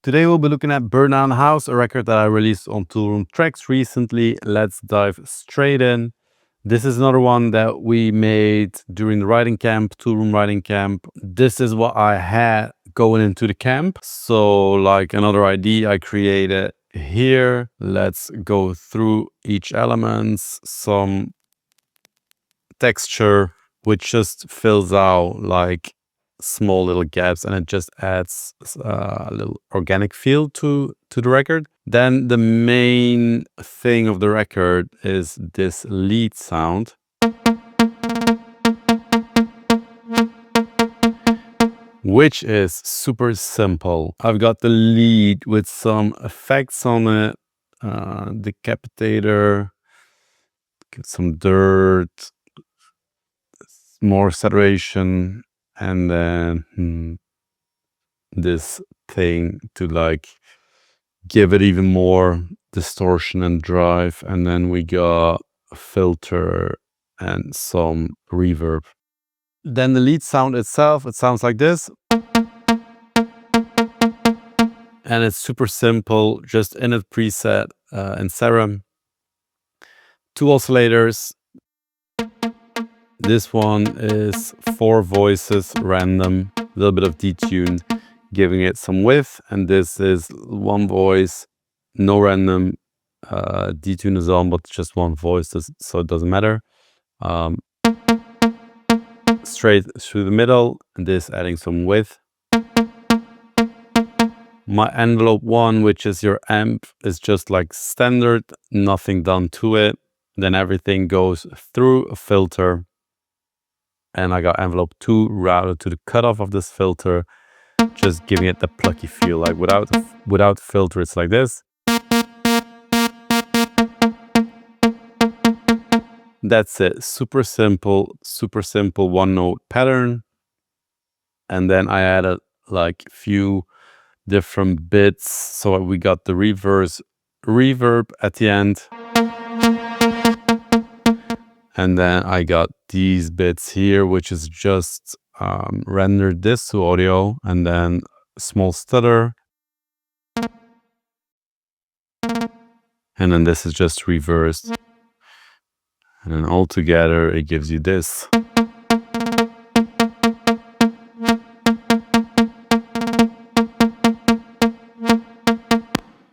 Today we'll be looking at Burn Down the House, a record that I released on Toolroom Trax recently. Let's dive straight in. This is another one that we made during the writing camp, Toolroom writing camp. This is what I had going into the camp. So like another idea I created here. Let's go through each element. Some texture, which just fills out like small little gaps, and it just adds a little organic feel to the record. Then the main thing of the record is this lead sound, which is super simple. I've got the lead with some effects on it, decapitator, get some dirt, more saturation, and then this thing to like give it even more distortion and drive. And then we got a filter and some reverb. Then the lead sound itself, it sounds like this. And it's super simple, just in a preset in Serum. 2 oscillators. This one is 4 voices, random, a little bit of detune, giving it some width. And this is 1 voice, no random, detune is on, but just 1 voice, so it doesn't matter. Straight through the middle, and this adding some width. My envelope 1, which is your amp, is just like standard, nothing done to it. Then everything goes through a filter. And I got envelope 2 routed to the cutoff of this filter, just giving it the plucky feel. Like without filter, it's like this. That's it. Super simple 1-note pattern. And then I added like a few different bits. So we got the reverb at the end. And then I got these bits here, which is just rendered this to audio, and then a small stutter. And then this is just reversed. And then all together, it gives you this.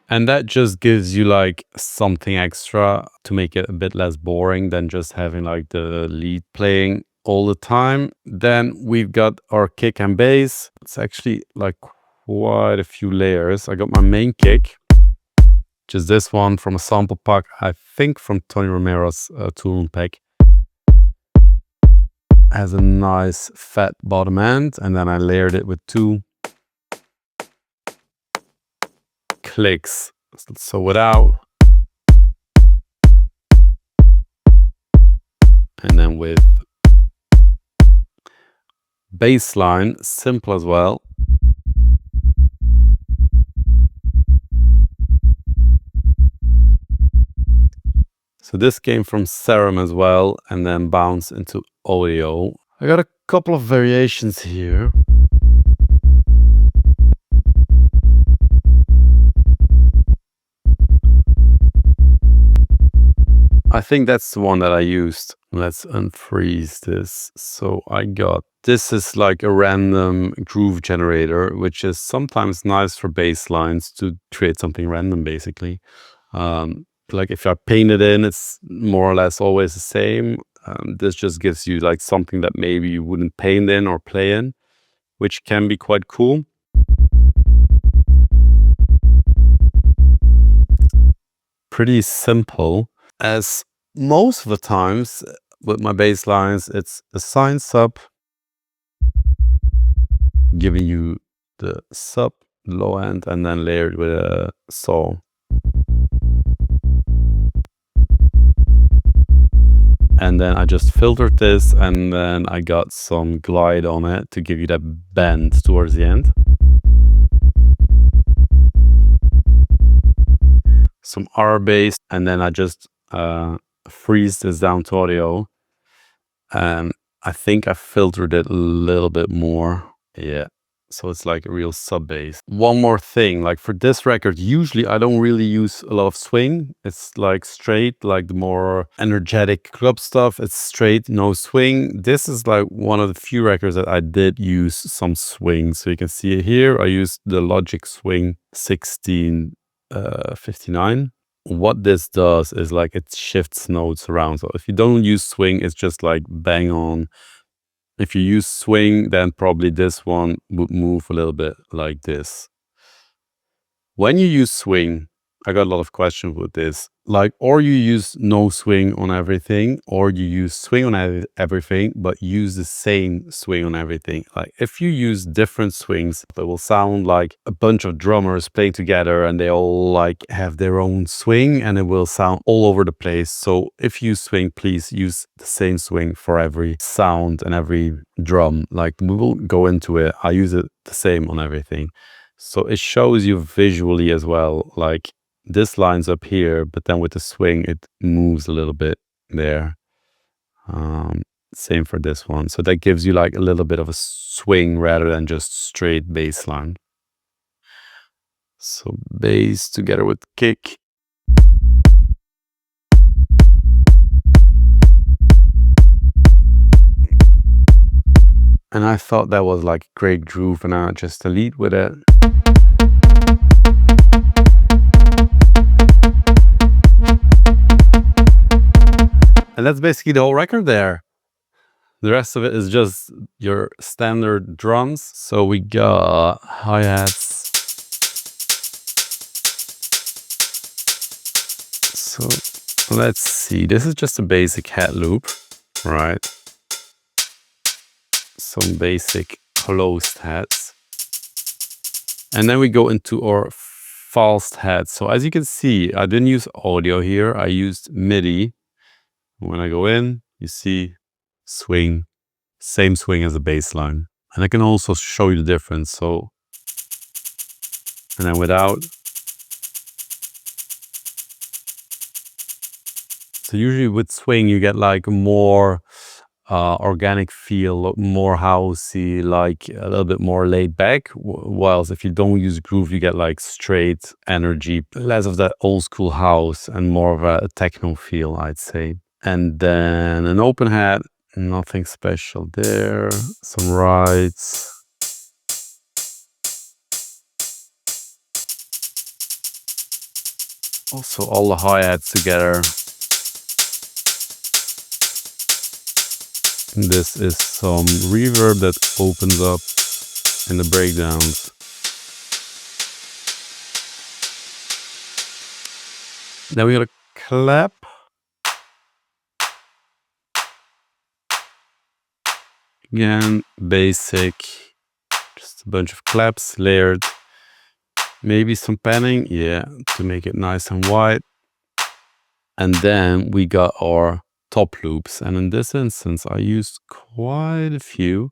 And that just gives you like something extra to make it a bit less boring than just having like the lead playing all the time. Then we've got our kick and bass. It's actually like quite a few layers. I got my main kick, which is this one from a sample pack, I think from Tony Romero's Toolroom pack. Has a nice fat bottom end, and then I layered it with 2 clicks. So without, and then with bass line, simple as well. So this came from Serum as well, and then bounced into audio. I got a couple of variations here. I think that's the one that I used. Let's unfreeze this. So I got, this is like a random groove generator, which is sometimes nice for bass lines to create something random, basically. Like if I paint it in, it's more or less always the same. This just gives you like something that maybe you wouldn't paint in or play in, which can be quite cool. Pretty simple. As most of the times with my bass lines, it's a sine sub, giving you the sub low end, and then layered with a saw. And then I just filtered this, and then I got some glide on it to give you that bend towards the end. Some R bass, and then I just freeze this down to audio, and I think I filtered it a little bit more. Yeah, So it's like a real sub bass. One more thing, like for this record, usually I don't really use a lot of swing. It's like straight, like the more energetic club stuff. It's straight, no swing. This is like one of the few records that I did use some swing. So you can see it here. I used the Logic Swing 1659. What this does is like it shifts notes around. So if you don't use swing, it's just like bang on. If you use swing, then probably this one would move a little bit like this. When you use swing, I got a lot of questions with this. Like, or you use no swing on everything, or you use swing on everything, but use the same swing on everything. Like, if you use different swings, it will sound like a bunch of drummers playing together and they all like have their own swing and it will sound all over the place. So if you swing, please use the same swing for every sound and every drum. Like, we will go into it. I use it the same on everything. So it shows you visually as well, like this lines up here, but then with the swing, it moves a little bit there. Same for this one. So that gives you like a little bit of a swing rather than just straight bass line. So bass together with kick. And I thought that was like a great groove, and I just lead with it. And that's basically the whole record there. The rest of it is just your standard drums. So we got hi-hats. So let's see. This is just a basic hat loop, right? Some basic closed hats. And then we go into our fast hats. So as you can see, I didn't use audio here. I used MIDI. When I go in, you see swing, same swing as the bass line. And I can also show you the difference. So, and then without. So usually with swing, you get like more organic feel, more housey, like a little bit more laid back. Whilst if you don't use groove, you get like straight energy, less of that old school house and more of a techno feel, I'd say. And then an open hat, nothing special there. Some rides. Also all the hi-hats together. And this is some reverb that opens up in the breakdowns. Then we got a clap. Again, basic, just a bunch of claps layered. Maybe some panning, yeah, to make it nice and wide. And then we got our top loops. And in this instance, I used quite a few.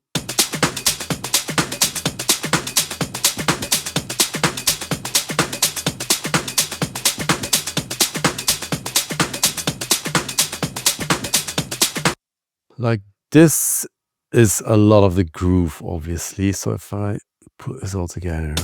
Like this is a lot of the groove, obviously. So if I put this all together.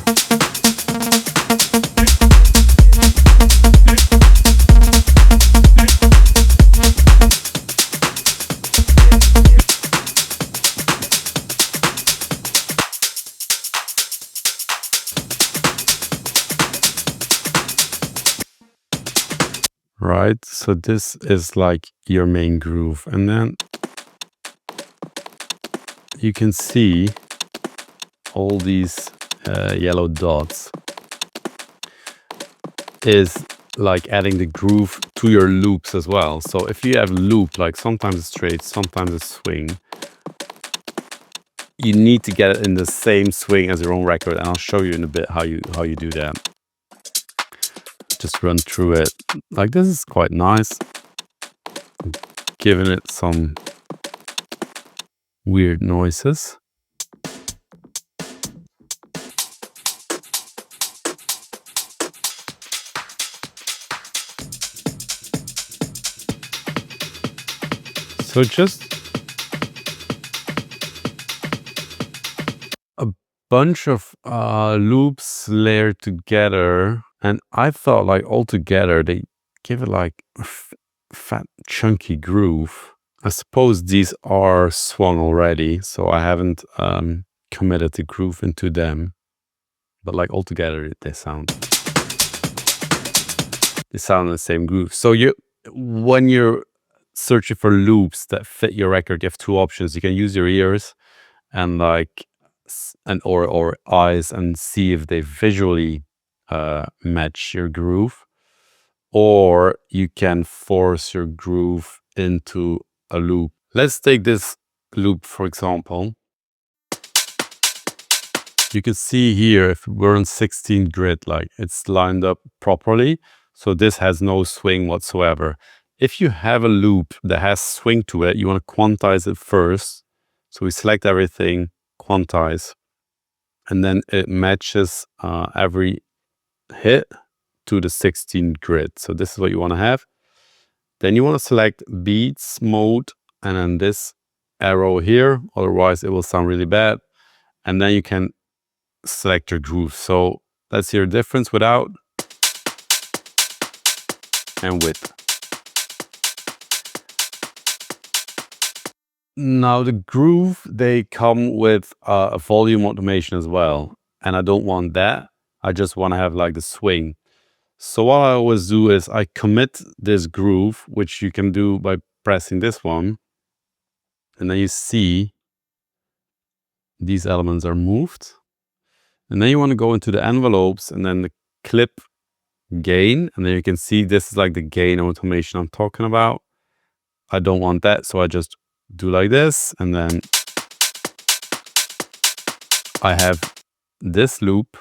Right, so this is like your main groove, and then you can see all these yellow dots is like adding the groove to your loops as well. So if you have loop, like sometimes it's straight, sometimes it's swing, you need to get it in the same swing as your own record, and I'll show you in a bit how you do that. Just run through it. Like this is quite nice. Giving it some weird noises. So just a bunch of loops layered together, and I thought like all together they give it like a fat chunky groove. I suppose these are swung already, so I haven't committed the groove into them, but like all together they sound the same groove. So when you're searching for loops that fit your record, you have two options. You can use your ears and like or eyes and see if they visually match your groove, or you can force your groove into a loop. Let's take this loop for example. You can see here if we're on 16 grid, like it's lined up properly, so this has no swing whatsoever. If you have a loop that has swing to it, you want to quantize it first. So we select everything, quantize, and then it matches every hit to the 16 grid. So this is what you want to have. Then you want to select beats mode and then this arrow here, otherwise it will sound really bad. And then you can select your groove. So let's hear a difference without and with. Now the groove, they come with a volume automation as well. And I don't want that. I just want to have like the swing. So what I always do is I commit this groove, which you can do by pressing this one. And then you see these elements are moved. And then you want to go into the envelopes and then the clip gain. And then you can see this is like the gain automation I'm talking about. I don't want that. So I just do like this. And then I have this loop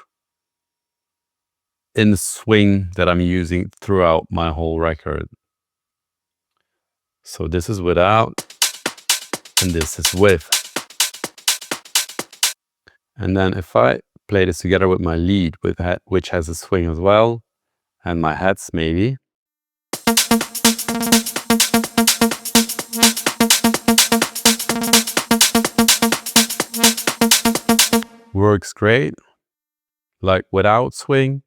in the swing that I'm using throughout my whole record. So this is without and this is with. And then if I play this together with my lead, which has a swing as well, and my hats maybe. Works great, like without swing.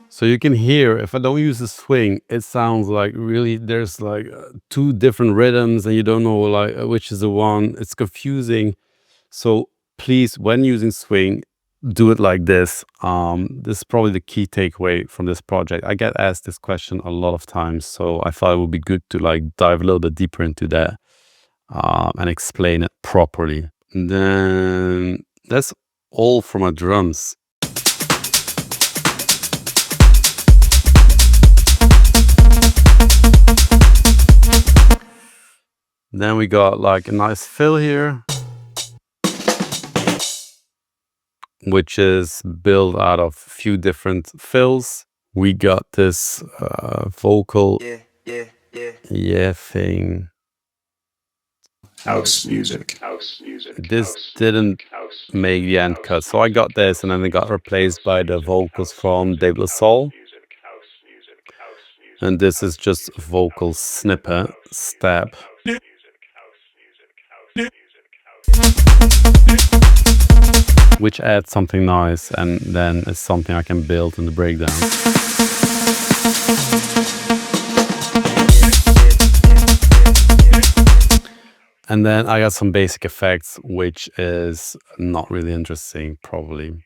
So you can hear, if I don't use the swing, it sounds like really, there's like two different rhythms and you don't know like which is the one. It's confusing. So please, when using swing, do it like this. This is probably the key takeaway from this project. I get asked this question a lot of times, so I thought it would be good to like dive a little bit deeper into that and explain it properly. And then that's all for my drums. Then we got like a nice fill here, which is built out of a few different fills. We got this vocal yeah thing. House music. This didn't make the end cut, so I got this and then it got replaced by the vocals from David LeSal. And this is just a vocal snippet, stab. Which adds something nice, and then it's something I can build in the breakdown. And then I got some basic effects, which is not really interesting, probably.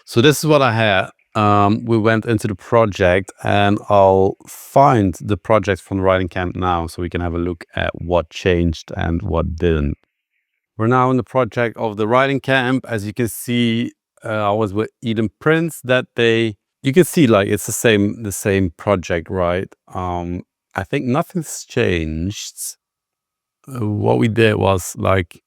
So this is what I had. We went into the project, and I'll find the project from the writing camp now so we can have a look at what changed and what didn't. We're now in the project of the writing camp. As you can see, I was with Eden Prince that day. You can see like it's the same project, right? I think nothing's changed. What we did was like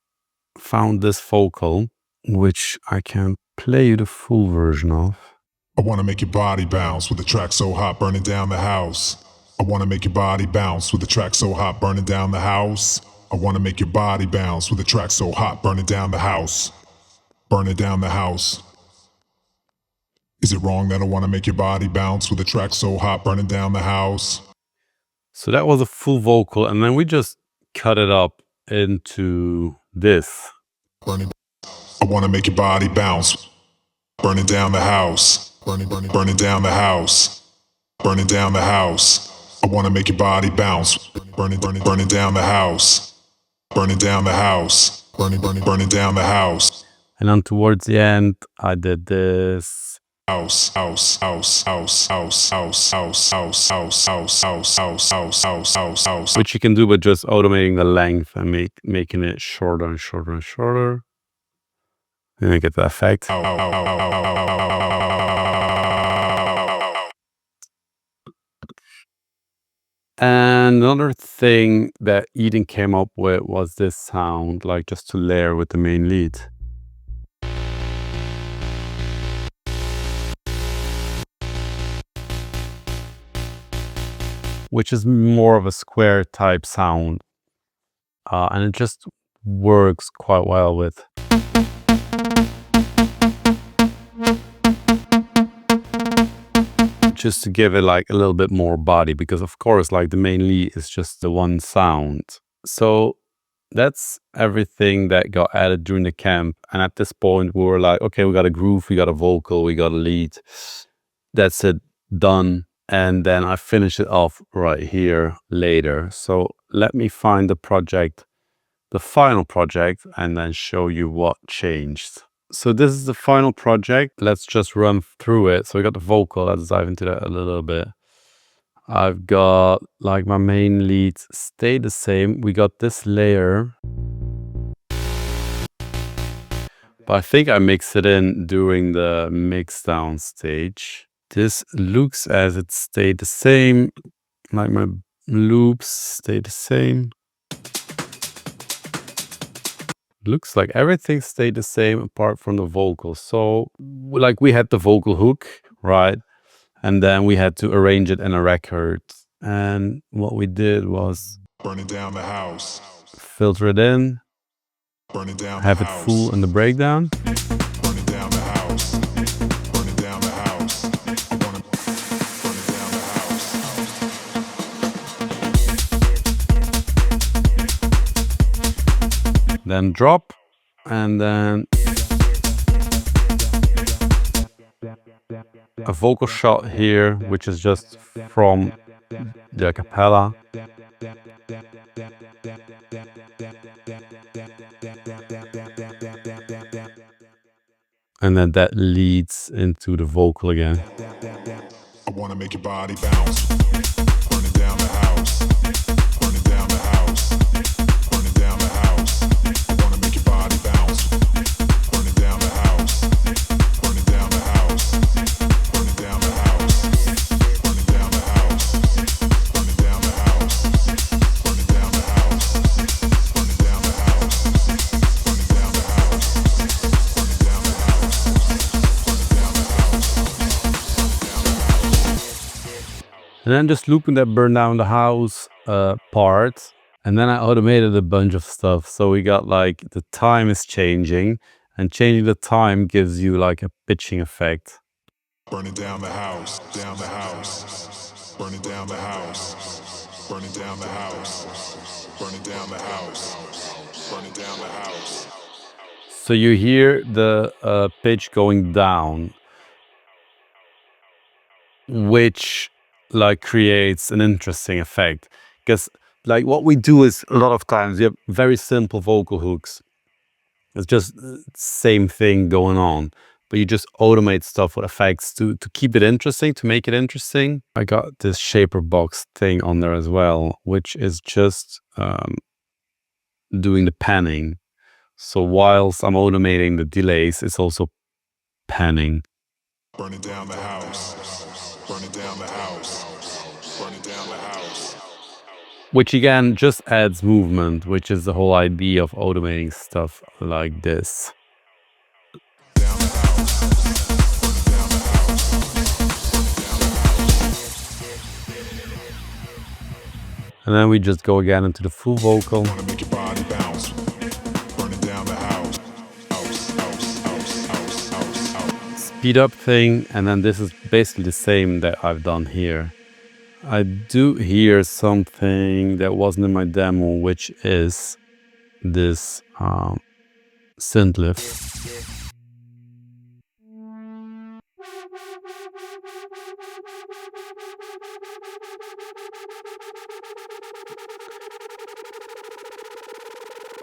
found this vocal, which I can play you the full version of. I wanna make your body bounce with a track so hot, burning down the house. I wanna make your body bounce with a track so hot, burning down the house. I wanna make your body bounce with a track so hot, burning down the house. Burning down the house. Is it wrong that I wanna make your body bounce with a track so hot, burning down the house? So that was a full vocal, and then we just cut it up into this. Burning. I wanna make your body bounce. Burning down the house. Burning down the house. Burning down the house. I wanna make your body bounce. Burning down the house. Burning down the house. Burning down the house. And then towards the end, I did this. House, house, house, house, house, house, house, house, house, house, house, house, house, house, house, house. Which you can do by just automating the length and making it shorter and shorter and shorter. And you get the effect. And another thing that Eden came up with was this sound, like just to layer with the main lead. Which is more of a square type sound. And it just works quite well with. Just to give it like a little bit more body, because of course like the main lead is just the one sound. So that's everything that got added during the camp. And at this point we were like, okay, we got a groove, we got a vocal, we got a lead. That's it, done. And then I finish it off right here later. So let me find the project, the final project, and then show you what changed. So this is the final project. Let's just run through it. So we got the vocal. Let's dive into that a little bit. I've got like my main leads stay the same. We got this layer. But I think I mixed it in during the Mixdown stage. This looks as it stayed the same. Like my loops stay the same. Looks like everything stayed the same apart from the vocal. So like we had the vocal hook, right? And then we had to arrange it in a record. And what we did was burning down the house, filter it in, burning down have it full in the breakdown. Burning down the house, burning down the house. I wanna burn down the house. Then drop, and then a vocal shot here, which is just from the acapella. And then that leads into the vocal again. I wanna make your body bounce. Burning down the house, burning down the house, burning down the house. I wanna make your body bounce. Burning down the house, burning down the house, burning down the house, burning down the house, burning down the house, burning down the house, burning down the house, burning down the house, burning down the house, burning down the house. And then just looping that burn down the house part. And then I automated a bunch of stuff. So we got like the time is changing, and changing the time gives you like a pitching effect. Burning down the house, down the house, burning down the house, burning down the house, burning down the house, burning down the house. So you hear the pitch going down, which like creates an interesting effect. Because like what we do is a lot of times you have very simple vocal hooks. It's just the same thing going on, but you just automate stuff with effects to keep it interesting, to make it interesting. I got this shaper box thing on there as well, which is just doing the panning. So whilst I'm automating the delays, it's also panning. Burning down the house, burning down the house, burning down the house. Which again just adds movement, which is the whole idea of automating stuff like this. Down the house, down the house. And then we just go again into the full vocal. Wanna make your body bounce. Burning down the house. Speed up thing, and then this is basically the same that I've done here. I do hear something that wasn't in my demo, which is this synth lift.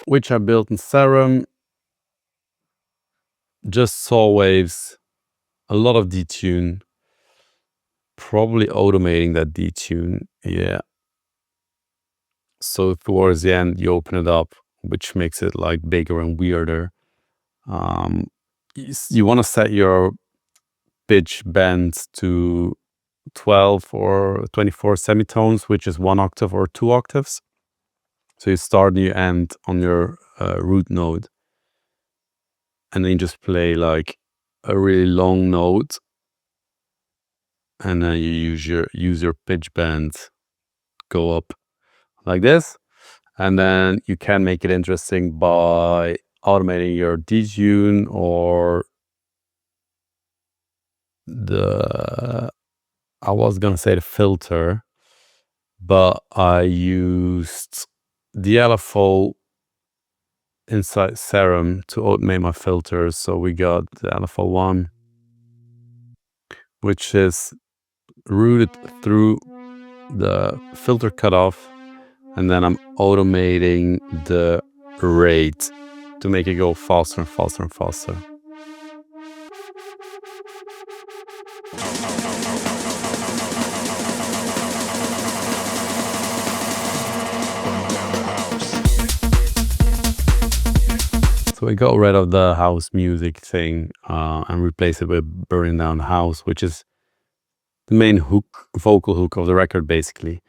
Which I built in Serum. Just saw waves, a lot of detune, probably automating that detune. Yeah. So towards the end, you open it up, which makes it like bigger and weirder. You want to set your pitch bends to 12 or 24 semitones, which is 1 octave or 2 octaves. So you start and you end on your root node, and then you just play like a really long note, and then you use your pitch bend, go up like this, and then you can make it interesting by automating your detune or I was gonna say the filter, but I used the LFO inside Serum to automate my filters. So we got the LFO1, which is routed through the filter cutoff, and then I'm automating the rate to make it go faster and faster and faster. So we got rid of the house music thing and replaced it with Burning Down the House, which is the main vocal hook of the record, basically.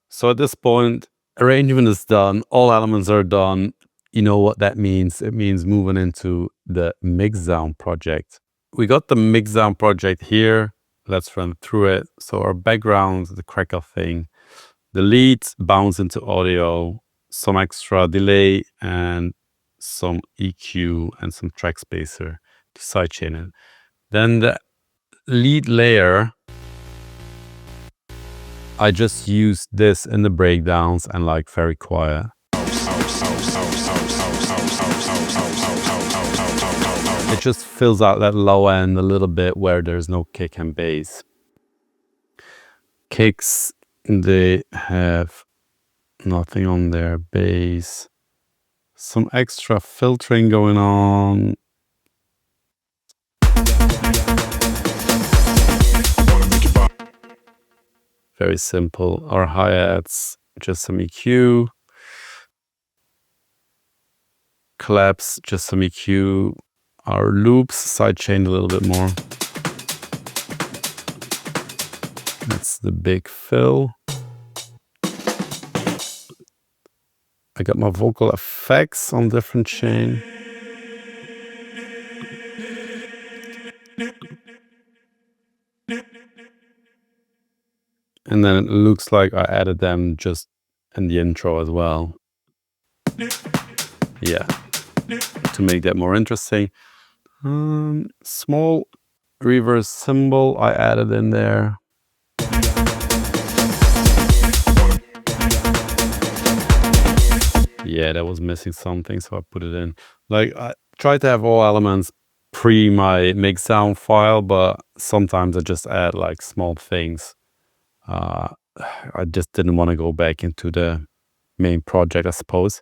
So at this point, arrangement is done, all elements are done. You know what that means? It means moving into the Mixdown project. We got the Mixdown project here. Let's run through it. So our background, the crackle thing, the lead bounce into audio, some extra delay, and some EQ and some track spacer to sidechain it. Then the lead layer, I just used this in the breakdowns and like very quiet. It just fills out that low end a little bit where there's no kick and bass. Kicks, they have nothing on their bass. Some extra filtering going on. Very simple. Our hi-hats, just some EQ. Claps, just some EQ. Our loops, sidechained a little bit more. That's the big fill. I got my vocal effects on different chain. And then it looks like I added them just in the intro as well. Yeah, to make that more interesting. Small reverse cymbal I added in there. Yeah, that was missing something, so I put it in. Like, I try to have all elements pre my Mixdown file, but sometimes I just add like small things. I just didn't want to go back into the main project, I suppose.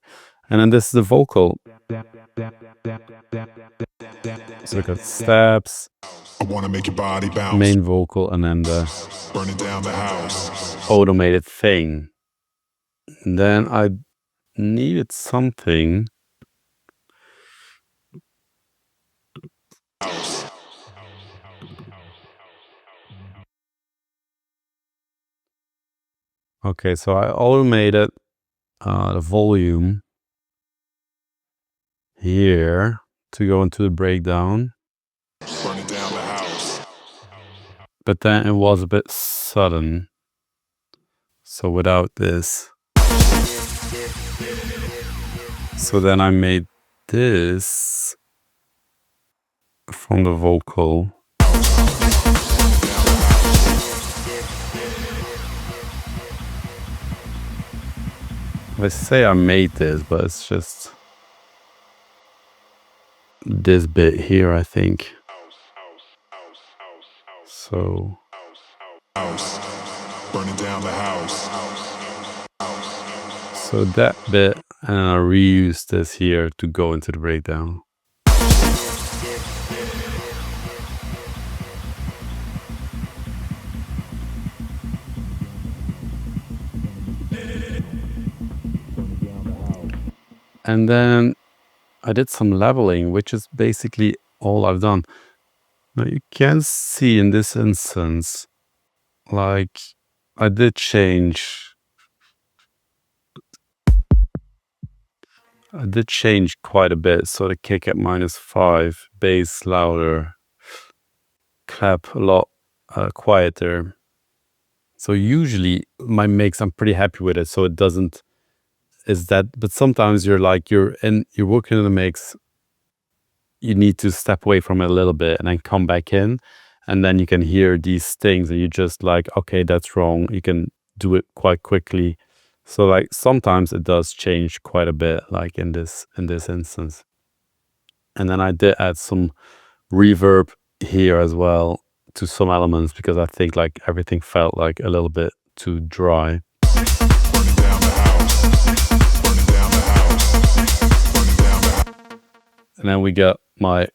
And then this is the vocal. So we got steps, I wanna make your body bounce. main vocal, and then the Burning down the house. automated thing. And then I needed something. Okay, so I automated the volume here to go into the breakdown. Burning down the house. But then it was a bit sudden. So without this. So then I made this from the vocal. I say I made this, but it's just this bit here, I think. So House, burning down the house. So that bit, and I reuse this here to go into the breakdown. And then I did some leveling, which is basically all I've done. Now you can see in this instance, like I did change quite a bit. So the kick at -5, bass louder, clap a lot quieter. So usually my mix, I'm pretty happy with it. So it doesn't, but sometimes you're working in the mix, you need to step away from it a little bit and then come back in. And then you can hear these things and you just like, okay, that's wrong. You can do it quite quickly. So like sometimes it does change quite a bit, like in this instance. And then I did add some reverb here as well to some elements because I think like everything felt like a little bit too dry. And then we got my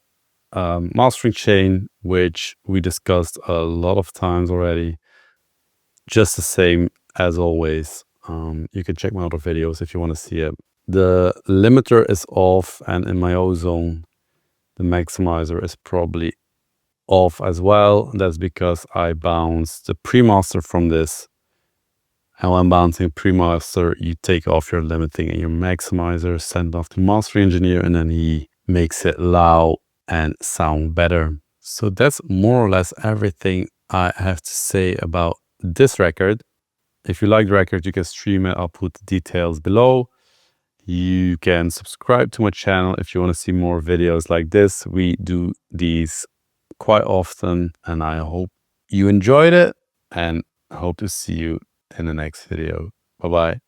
mastering chain, which we discussed a lot of times already. Just the same as always. You can check my other videos if you want to see it. The limiter is off, and in my ozone, the maximizer is probably off as well. That's because I bounced the pre-master from this. And when bouncing pre-master, you take off your limiting and your maximizer, send off to mastering engineer, and then he makes it loud and sound better. So that's more or less everything I have to say about this record. If you like the record, you can stream it. I'll put the details below. You can subscribe to my channel if you want to see more videos like this. We do these quite often, and I hope you enjoyed it, and I hope to see you in the next video. Bye-bye.